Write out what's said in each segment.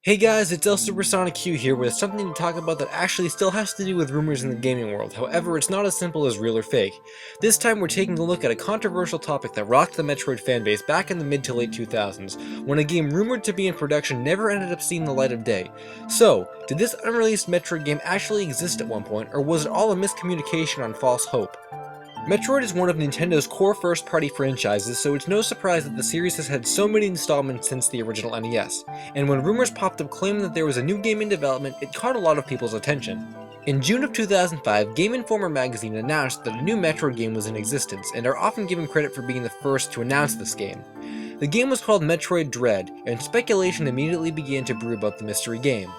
Hey guys, it's LSuperSonicQ here with something to talk about that actually still has to do with rumors in the gaming world. However, it's not as simple as real or fake. This time we're taking a look at a controversial topic that rocked the Metroid fanbase back in the mid to late 2000s, when a game rumored to be in production never ended up seeing the light of day. So, did this unreleased Metroid game actually exist at one point, or was it all a miscommunication on false hope? Metroid is one of Nintendo's core first-party franchises, so it's no surprise that the series has had so many installments since the original NES, and when rumors popped up claiming that there was a new game in development, it caught a lot of people's attention. In June of 2005, Game Informer magazine announced that a new Metroid game was in existence, and are often given credit for being the first to announce this game. The game was called Metroid Dread, and speculation immediately began to brew about the mystery game.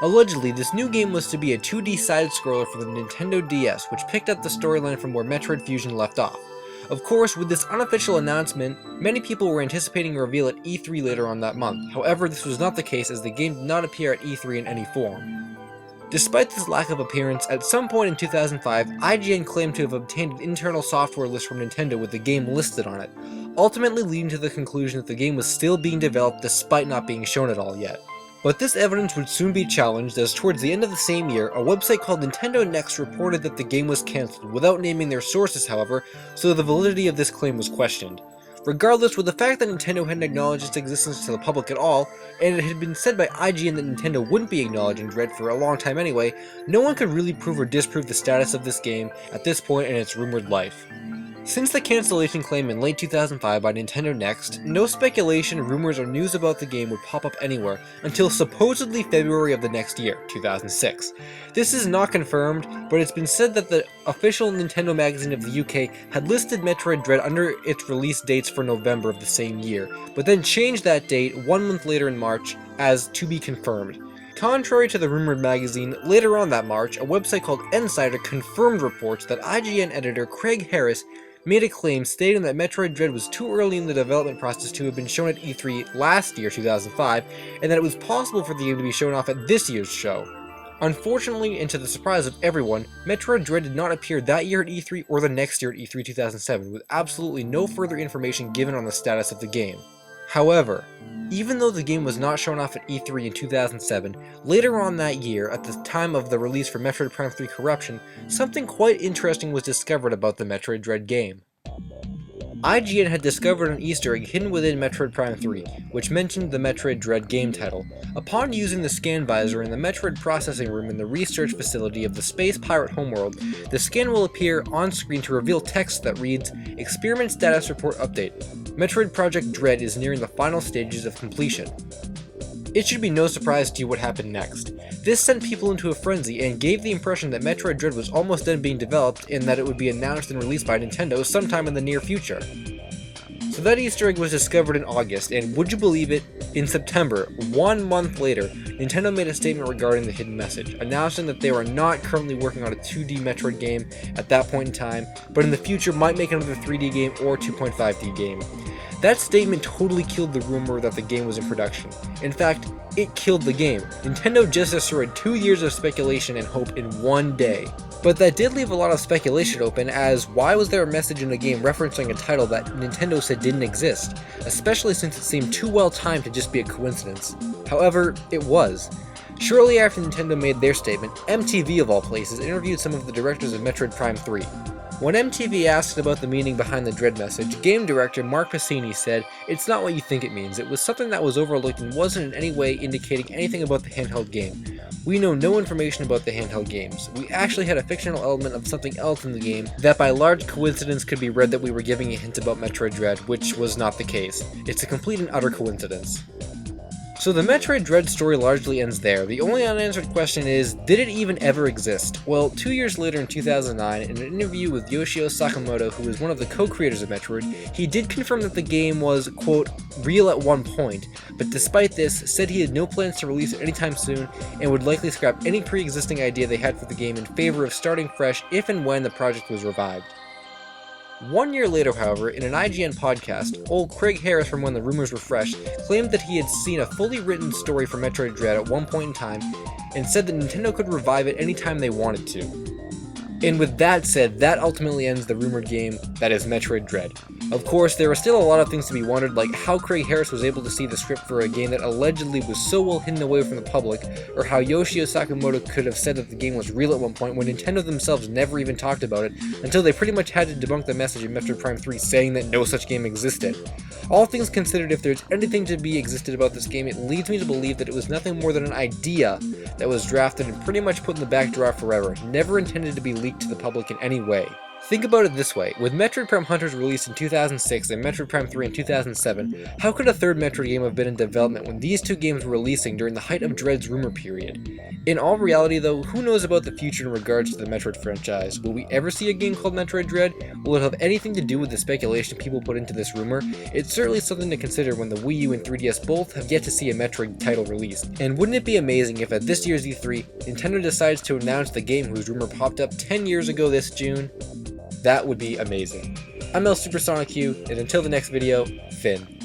Allegedly, this new game was to be a 2D side-scroller for the Nintendo DS, which picked up the storyline from where Metroid Fusion left off. Of course, with this unofficial announcement, many people were anticipating a reveal at E3 later on that month. However, this was not the case as the game did not appear at E3 in any form. Despite this lack of appearance, at some point in 2005, IGN claimed to have obtained an internal software list from Nintendo with the game listed on it, ultimately leading to the conclusion that the game was still being developed despite not being shown at all yet. But this evidence would soon be challenged as towards the end of the same year, a website called Nintendo Next reported that the game was cancelled, without naming their sources however, so the validity of this claim was questioned. Regardless, with the fact that Nintendo hadn't acknowledged its existence to the public at all, and it had been said by IGN that Nintendo wouldn't be acknowledging Dread for a long time anyway, no one could really prove or disprove the status of this game at this point in its rumored life. Since the cancellation claim in late 2005 by Nintendo Next, no speculation, rumors, or news about the game would pop up anywhere until supposedly February of the next year, 2006. This is not confirmed, but it's been said that the official Nintendo magazine of the UK had listed Metroid Dread under its release dates for November of the same year, but then changed that date 1 month later in March as to be confirmed. Contrary to the rumored magazine, later on that March, a website called Insider confirmed reports that IGN editor Craig Harris made a claim stating that Metroid Dread was too early in the development process to have been shown at E3 last year, 2005, and that it was possible for the game to be shown off at this year's show. Unfortunately, and to the surprise of everyone, Metroid Dread did not appear that year at E3 or the next year at E3 2007, with absolutely no further information given on the status of the game. However, even though the game was not shown off at E3 in 2007, later on that year, at the time of the release for Metroid Prime 3 Corruption, something quite interesting was discovered about the Metroid Dread game. IGN had discovered an Easter egg hidden within Metroid Prime 3, which mentioned the Metroid Dread game title. Upon using the scan visor in the Metroid processing room in the research facility of the Space Pirate homeworld, the scan will appear on screen to reveal text that reads, "Experiment Status Report Update. Metroid Project Dread is nearing the final stages of completion." It should be no surprise to you what happened next. This sent people into a frenzy and gave the impression that Metroid Dread was almost done being developed and that it would be announced and released by Nintendo sometime in the near future. So that Easter egg was discovered in August, and would you believe it, in September, 1 month later, Nintendo made a statement regarding the hidden message, announcing that they were not currently working on a 2D Metroid game at that point in time, but in the future might make another 3D game or 2.5D game. That statement totally killed the rumor that the game was in production. In fact, it killed the game. Nintendo just destroyed 2 years of speculation and hope in 1 day. But that did leave a lot of speculation open, as why was there a message in a game referencing a title that Nintendo said didn't exist, especially since it seemed too well timed to just be a coincidence. However, it was. Shortly after Nintendo made their statement, MTV of all places interviewed some of the directors of Metroid Prime 3. When MTV asked about the meaning behind the Dread message, game director Mark Passini said, "It's not what you think it means. It was something that was overlooked and wasn't in any way indicating anything about the handheld game. We know no information about the handheld games. We actually had a fictional element of something else in the game that by large coincidence could be read that we were giving a hint about Metroid Dread, which was not the case. It's a complete and utter coincidence." So the Metroid Dread story largely ends there. The only unanswered question is, did it even ever exist? Well, 2 years later in 2009, in an interview with Yoshio Sakamoto, who is one of the co-creators of Metroid, he did confirm that the game was, quote, real at one point, but despite this, said he had no plans to release it anytime soon, and would likely scrap any pre-existing idea they had for the game in favor of starting fresh if and when the project was revived. 1 year later, however, in an IGN podcast, old Craig Harris from when the rumors were fresh claimed that he had seen a fully written story for Metroid Dread at one point in time and said that Nintendo could revive it anytime they wanted to. And with that said, that ultimately ends the rumored game that is Metroid Dread. Of course, there are still a lot of things to be wondered, like how Craig Harris was able to see the script for a game that allegedly was so well hidden away from the public, or how Yoshio Sakamoto could have said that the game was real at one point when Nintendo themselves never even talked about it, until they pretty much had to debunk the message in Metroid Prime 3 saying that no such game existed. All things considered, if there's anything to be existed about this game, it leads me to believe that it was nothing more than an idea that was drafted and pretty much put in the back drawer forever, never intended to be leaked to the public in any way. Think about it this way, with Metroid Prime Hunters released in 2006 and Metroid Prime 3 in 2007, how could a third Metroid game have been in development when these two games were releasing during the height of Dread's rumor period? In all reality though, who knows about the future in regards to the Metroid franchise? Will we ever see a game called Metroid Dread? Will it have anything to do with the speculation people put into this rumor? It's certainly something to consider when the Wii U and 3DS both have yet to see a Metroid title released. And wouldn't it be amazing if at this year's E3, Nintendo decides to announce the game whose rumor popped up 10 years ago this June? That would be amazing. I'm LSuperSonicQ, and until the next video, Finn.